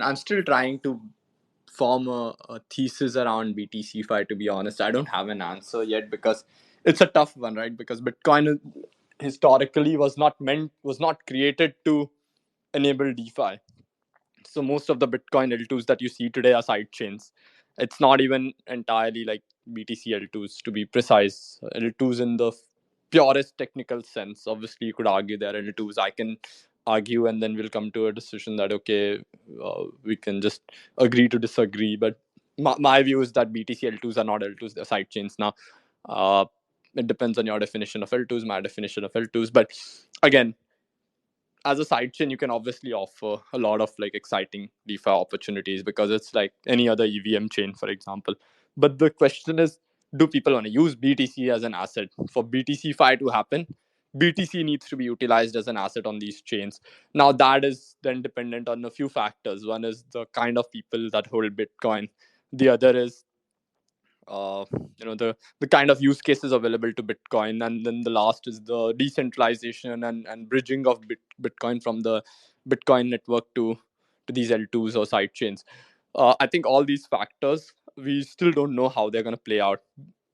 I'm still trying to form a thesis around BTCfi. To be honest, I don't have an answer yet because it's a tough one, right? Because Bitcoin historically was not created to enable DeFi. So most of the Bitcoin L2s that you see today are side chains. It's not even entirely like BTC L2s, to be precise. L2s in the purest technical sense. Obviously, you could argue they're L2s. I can argue, and then we'll come to a decision that okay, we can just agree to disagree. But my view is that BTC L2s are not L2s; they're side chains. Now, uh, it depends on your definition of L2s, my definition of L2s. But again, as a sidechain, you can obviously offer a lot of like exciting DeFi opportunities because it's like any other EVM chain, for example. But the question is, do people want to use BTC as an asset? For BTCfi to happen, BTC needs to be utilized as an asset on these chains. Now, that is then dependent on a few factors. One is the kind of people that hold Bitcoin. The other is uh, the kind of use cases available to Bitcoin, and then the last is the decentralization and bridging of Bitcoin from the Bitcoin network to these L2s or side chains. I think all these factors, we still don't know how they're going to play out.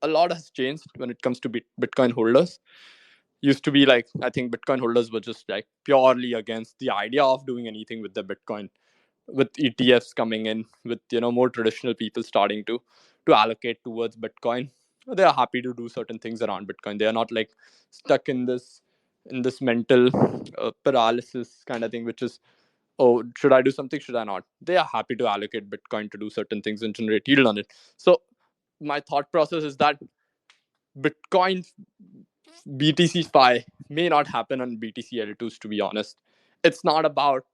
A lot has changed when it comes to Bitcoin holders. Used to be like, I think Bitcoin holders were just like purely against the idea of doing anything with the Bitcoin. With ETFs coming in, with more traditional people starting to allocate towards Bitcoin, they are happy to do certain things around Bitcoin. They are not like stuck in this mental paralysis kind of thing, which is, oh, should I do something, should I not? They are happy to allocate Bitcoin to do certain things and generate yield on it. So my thought process is that Bitcoin BTCfi may not happen on BTC L2s, to be honest. It's not about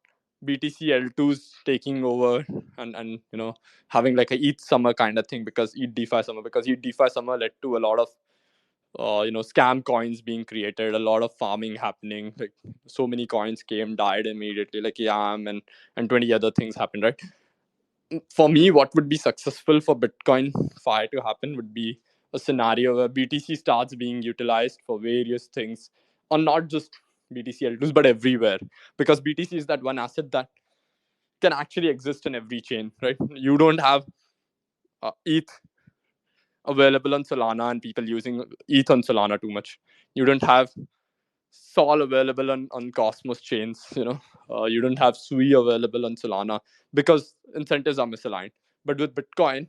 BTC L2s taking over and having like a ETH summer kind of thing, because ETH DeFi summer, led to a lot of scam coins being created, a lot of farming happening. Like so many coins came, died immediately, like YAM and 20 other things happened, right? For me, what would be successful for Bitcoin Fi to happen would be a scenario where BTC starts being utilized for various things, or not just BTC L2s, but everywhere. Because BTC is that one asset that can actually exist in every chain, right? You don't have ETH available on Solana and people using ETH on Solana too much. You don't have Sol available on Cosmos chains. You don't have Sui available on Solana because incentives are misaligned. But with Bitcoin,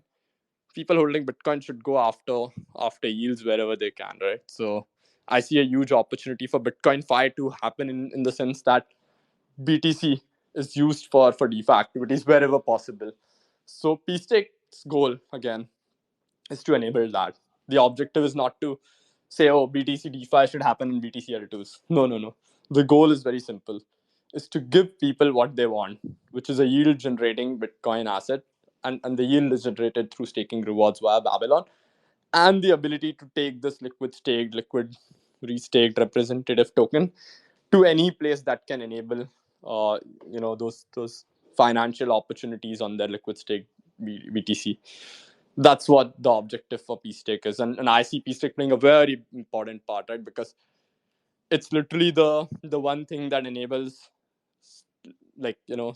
people holding Bitcoin should go after yields wherever they can, right? So I see a huge opportunity for Bitcoin Fi to happen in the sense that BTC is used for DeFi activities wherever possible. So pSTAKE's goal again is to enable that. The objective is not to say, oh, BTC DeFi should happen in BTC L2s. No, no, no. The goal is very simple. Is to give people what they want, which is a yield generating Bitcoin asset. And the yield is generated through staking rewards via Babylon. And the ability to take this liquid staked, liquid restaked representative token to any place that can enable those financial opportunities on their liquid stake BTC. That's what the objective for pSTAKE is, and I see pSTAKE playing a very important part, right? Because it's literally the one thing that enables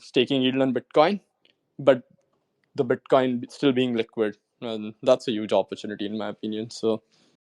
staking yield on Bitcoin, but the Bitcoin still being liquid, and that's a huge opportunity in my opinion. So